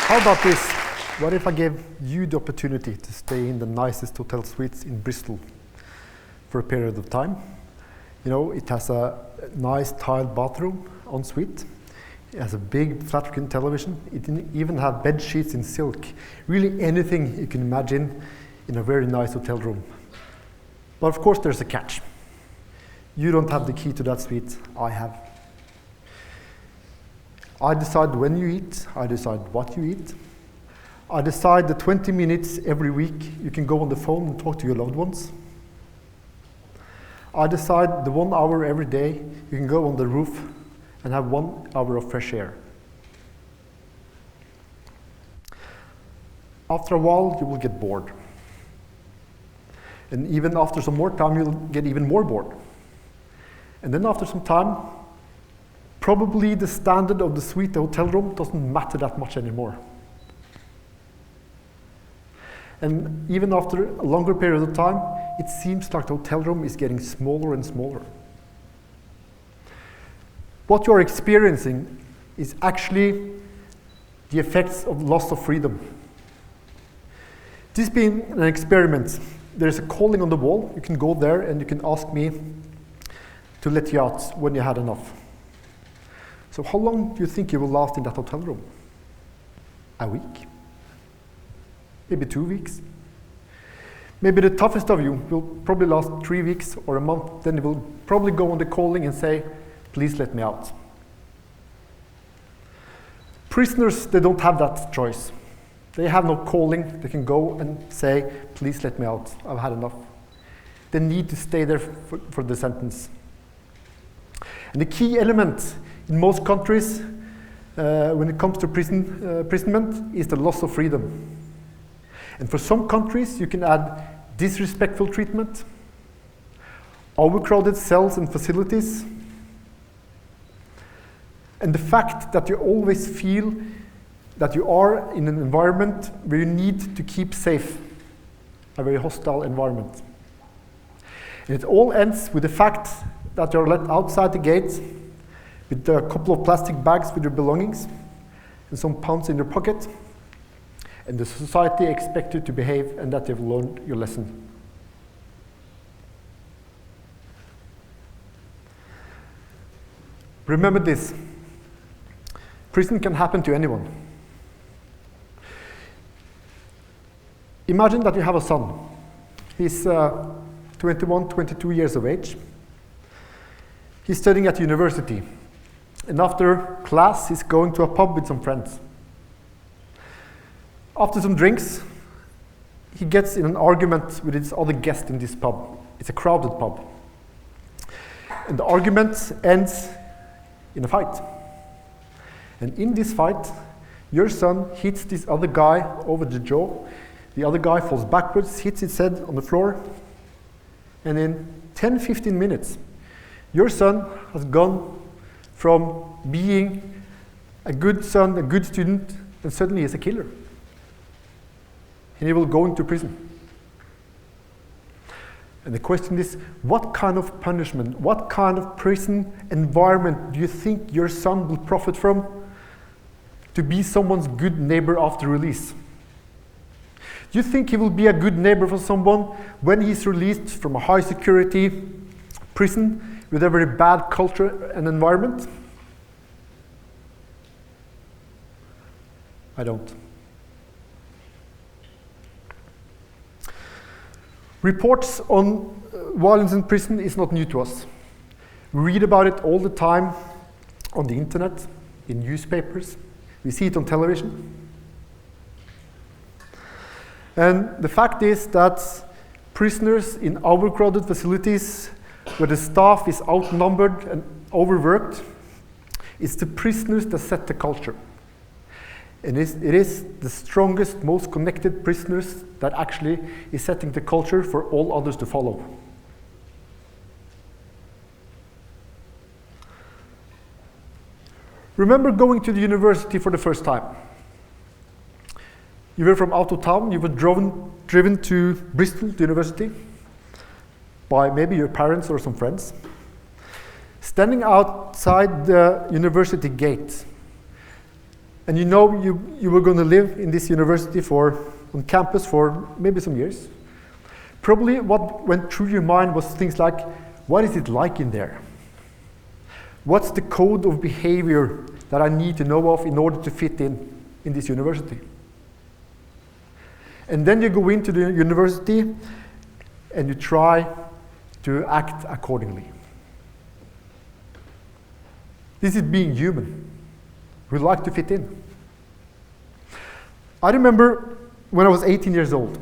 How about this? What if I gave you the opportunity to stay in the nicest hotel suites in Bristol for a period of time? You know, it has a nice tiled bathroom en suite. It has a big flat screen television. It even have bed sheets in silk. Really anything you can imagine in a very nice hotel room. But of course there's a catch. You don't have the key to that suite, I have. I decide when you eat, I decide what you eat. I decide the 20 minutes every week you can go on the phone and talk to your loved ones. I decide the 1 hour every day you can go on the roof and have 1 hour of fresh air. After a while, you will get bored. And even after some more time, you'll get even more bored. And then after some time, probably the standard of the suite, the hotel room, doesn't matter that much anymore. And even after a longer period of time, it seems like the hotel room is getting smaller and smaller. What you're experiencing is actually the effects of loss of freedom. This being an experiment, there's a calling on the wall. You can go there and you can ask me to let you out when you had enough. So how long do you think you will last in that hotel room? A week? Maybe 2 weeks? Maybe the toughest of you will probably last 3 weeks or a month. Then you will probably go on the calling and say, please let me out. Prisoners, they don't have that choice. They have no calling. They can go and say, please let me out. I've had enough. They need to stay there for the sentence. And the key element in most countries when it comes to imprisonment is the loss of freedom. And for some countries, you can add disrespectful treatment, overcrowded cells and facilities, and the fact that you always feel that you are in an environment where you need to keep safe, a very hostile environment. And it all ends with the fact that you're let outside the gate with a couple of plastic bags with your belongings and some pounds in your pocket, and the society expects you to behave and that you've learned your lesson. Remember this. Prison can happen to anyone. Imagine that you have a son. He's 21, 22 years of age. He's studying at university. And after class, he's going to a pub with some friends. After some drinks, he gets in an argument with his other guest in this pub. It's a crowded pub. And the argument ends in a fight. And in this fight, your son hits this other guy over the jaw. The other guy falls backwards, hits his head on the floor. And in 10-15 minutes, your son has gone from being a good son, a good student, and suddenly he's a killer. And he will go into prison. And the question is, what kind of punishment, what kind of prison environment do you think your son will profit from to be someone's good neighbor after release? Do you think he will be a good neighbor for someone when he's released from a high security prison with a very bad culture and environment? I don't. Reports on violence in prison is not new to us. We read about it all the time on the internet, in newspapers. We see it on television. And the fact is that prisoners in overcrowded facilities where the staff is outnumbered and overworked, it's the prisoners that set the culture. And it is the strongest, most connected prisoners that actually is setting the culture for all others to follow. Remember going to the university for the first time. You were from out of town, you were driven to Bristol, the university, by maybe your parents or some friends. Standing outside the university gate, and you know you were going to live in this university on campus for maybe some years. Probably what went through your mind was things like, what is it like in there? What's the code of behavior that I need to know of in order to fit in this university? And then you go into the university and you try to act accordingly. This is being human. We like to fit in. I remember when I was 18 years old,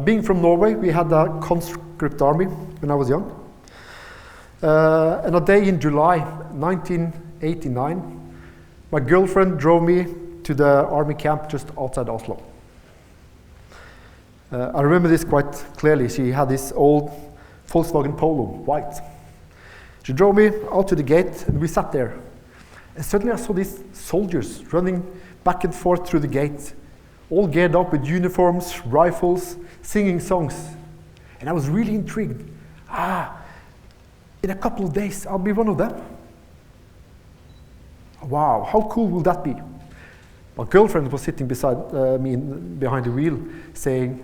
being from Norway, we had a conscript army when I was young. And a day in July 1989, my girlfriend drove me to the army camp just outside Oslo. I remember this quite clearly. She had this old Volkswagen Polo, white. She drove me out to the gate and we sat there. And suddenly I saw these soldiers running back and forth through the gate, all geared up with uniforms, rifles, singing songs. And I was really intrigued. In a couple of days, I'll be one of them. Wow, how cool will that be? My girlfriend was sitting beside me behind the wheel saying,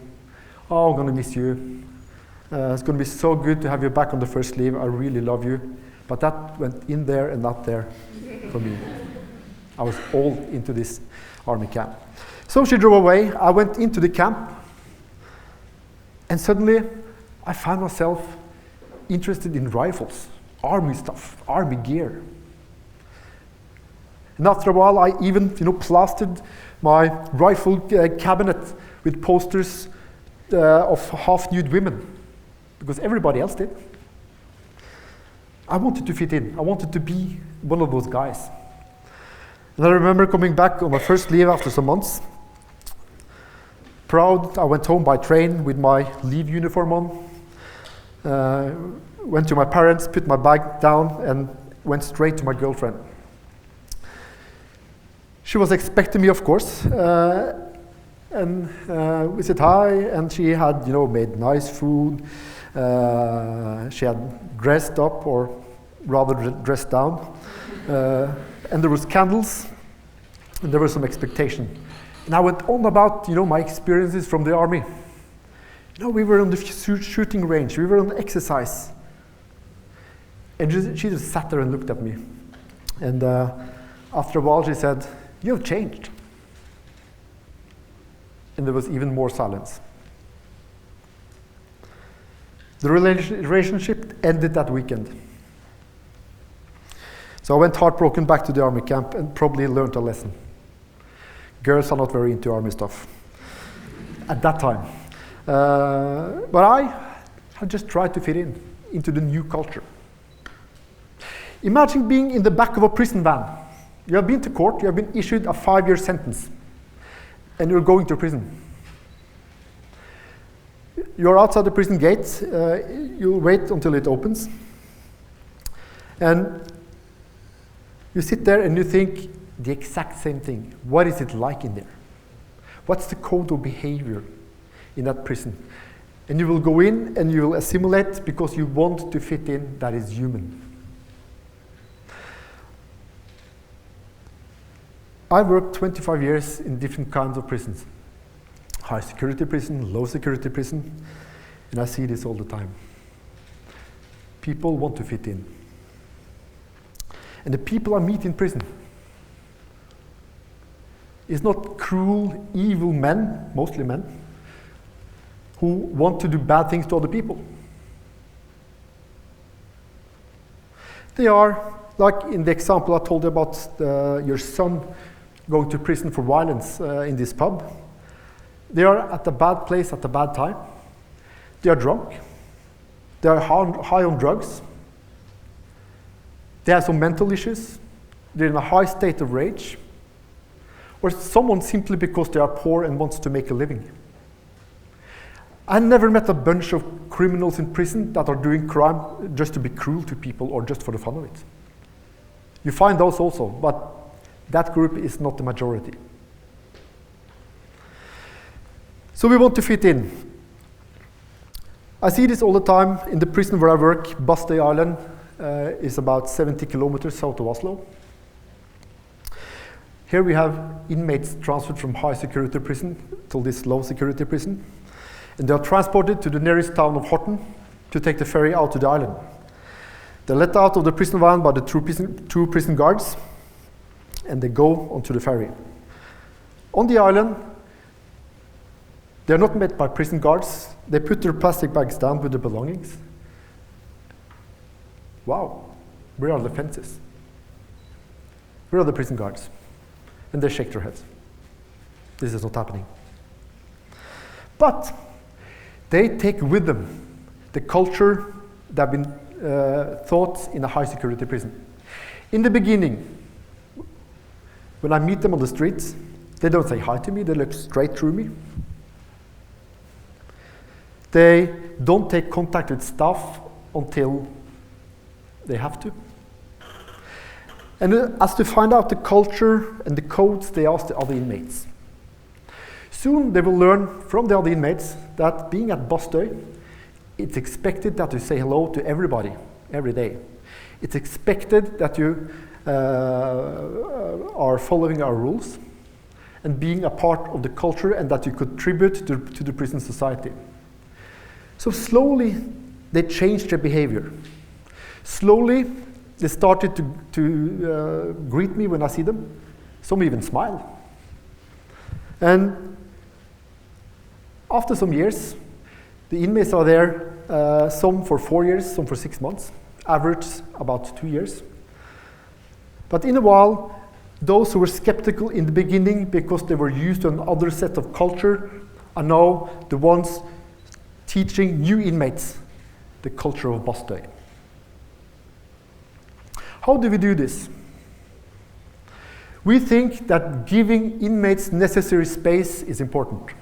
oh, I'm going to miss you. It's going to be so good to have you back on the first leave. I really love you. But that went in there and not there for me. I was all into this army camp. So she drove away. I went into the camp. And suddenly, I found myself interested in rifles, army stuff, army gear. And after a while, I even plastered my rifle cabinet with posters of half-nude women, because everybody else did. I wanted to fit in. I wanted to be one of those guys. And I remember coming back on my first leave after some months. Proud, I went home by train with my leave uniform on. Went to my parents, put my bag down, and went straight to my girlfriend. She was expecting me, of course, and we said hi, and she had, made nice food. She had dressed up, or rather dressed down, and there was candles, and there was some expectation. And I went on about, my experiences from the army. We were on the shooting range, we were on exercise. And she just sat there and looked at me. And after a while she said, you have changed. And there was even more silence. The relationship ended that weekend. So I went heartbroken back to the army camp and probably learned a lesson. Girls are not very into army stuff at that time. But I had just tried to fit into the new culture. Imagine being in the back of a prison van. You have been to court, you have been issued a 5-year sentence, and you're going to prison. You're outside the prison gate, you'll wait until it opens, and you sit there and you think the exact same thing. What is it like in there? What's the code of behavior in that prison? And you will go in and you will assimilate because you want to fit in. That is human. I worked 25 years in different kinds of prisons. High security prison, low security prison, and I see this all the time. People want to fit in. And the people I meet in prison is not cruel, evil men, mostly men, who want to do bad things to other people. They are, like in the example I told you about your son going to prison for violence in this pub. They are at a bad place at a bad time. They are drunk. They are high on drugs. They have some mental issues. They're in a high state of rage. Or someone simply because they are poor and wants to make a living. I never met a bunch of criminals in prison that are doing crime just to be cruel to people or just for the fun of it. You find those also, but that group is not the majority. So we want to fit in. I see this all the time in the prison where I work. Bastøy Island is about 70 kilometers south of Oslo. Here we have inmates transferred from high security prison to this low security prison. And they are transported to the nearest town of Horten to take the ferry out to the island. They're let out of the prison van by the two prison guards, and they go onto the ferry. On the island, they're not met by prison guards. They put their plastic bags down with their belongings. Wow, where are the fences? Where are the prison guards? And they shake their heads. This is not happening. But they take with them the culture that have been taught in a high security prison. In the beginning, when I meet them on the streets, they don't say hi to me, they look straight through me. They don't take contact with staff until they have to. And as to find out the culture and the codes, they ask the other inmates. Soon they will learn from the other inmates that being at Bastøy, it's expected that you say hello to everybody, every day. It's expected that you are following our rules and being a part of the culture and that you contribute to the prison society. So slowly they changed their behavior. Slowly they started to greet me when I see them. Some even smile. And after some years, the inmates are there, some for 4 years, some for 6 months, average about 2 years. But in a while, those who were skeptical in the beginning because they were used to another set of culture are now the ones teaching new inmates the culture of Bastøy. How do we do this? We think that giving inmates necessary space is important.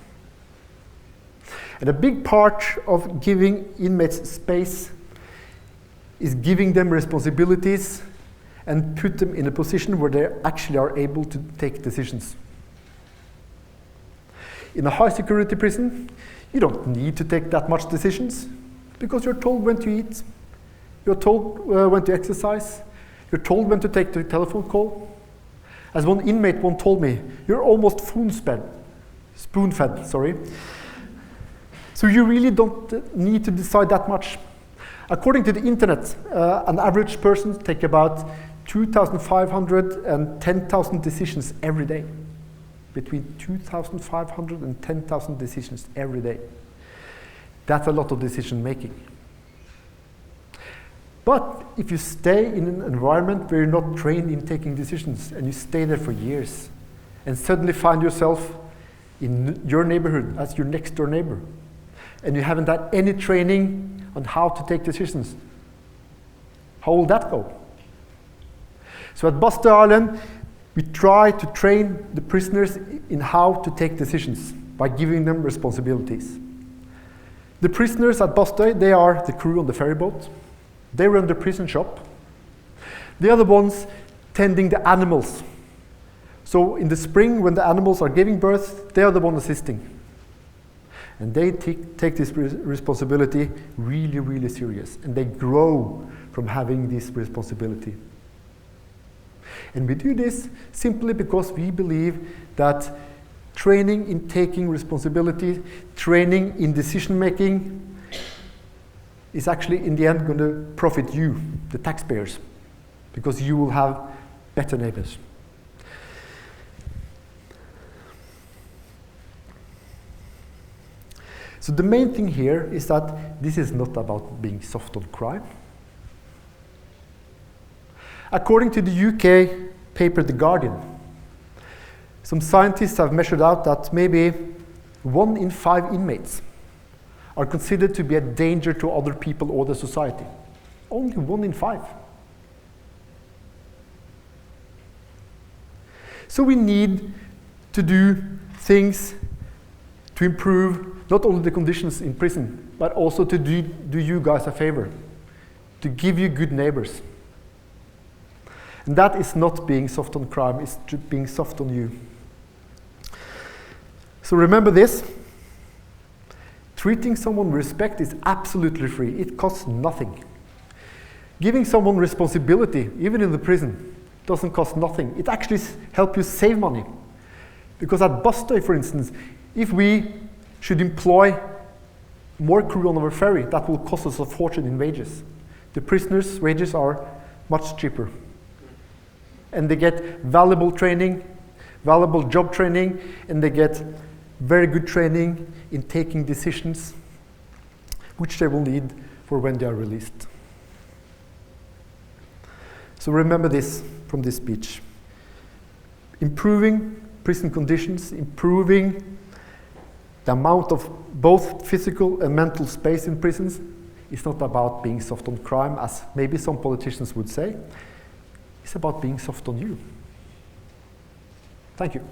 And a big part of giving inmates space is giving them responsibilities and put them in a position where they actually are able to take decisions. In a high security prison, you don't need to take that much decisions because you're told when to eat, you're told when to exercise, you're told when to take the telephone call. As one inmate once told me, you're almost spoon-fed, sorry. So you really don't need to decide that much. According to the internet, an average person takes about 2,500 and 10,000 decisions every day. Between 2,500 and 10,000 decisions every day. That's a lot of decision making. But if you stay in an environment where you're not trained in taking decisions and you stay there for years and suddenly find yourself in your neighborhood as your next door neighbor and you haven't had any training on how to take decisions, how will that go? So at Bastøy Island, we try to train the prisoners in how to take decisions by giving them responsibilities. The prisoners at Bastøy, they are the crew on the ferry boat. They run the prison shop. They are the ones tending the animals. So in the spring, when the animals are giving birth, they are the ones assisting. And they take this responsibility really, really serious. And they grow from having this responsibility. And we do this simply because we believe that training in taking responsibility, training in decision making, is actually in the end going to profit you, the taxpayers, because you will have better neighbors. So the main thing here is that this is not about being soft on crime. According to the UK paper The Guardian, some scientists have measured out that maybe 1 in 5 inmates are considered to be a danger to other people or the society. Only 1 in 5. So we need to do things to improve not only the conditions in prison, but also to do you guys a favor, to give you good neighbors. And that is not being soft on crime, it's being soft on you. So remember this. Treating someone with respect is absolutely free. It costs nothing. Giving someone responsibility, even in the prison, doesn't cost nothing. It actually helps you save money. Because at Bastøy, for instance, if we should employ more crew on our ferry, that will cost us a fortune in wages. The prisoners' wages are much cheaper. And they get valuable training, valuable job training, and they get very good training in taking decisions, which they will need for when they are released. So remember this from this speech. Improving prison conditions, improving the amount of both physical and mental space in prisons is not about being soft on crime, as maybe some politicians would say. It's about being soft on you. Thank you.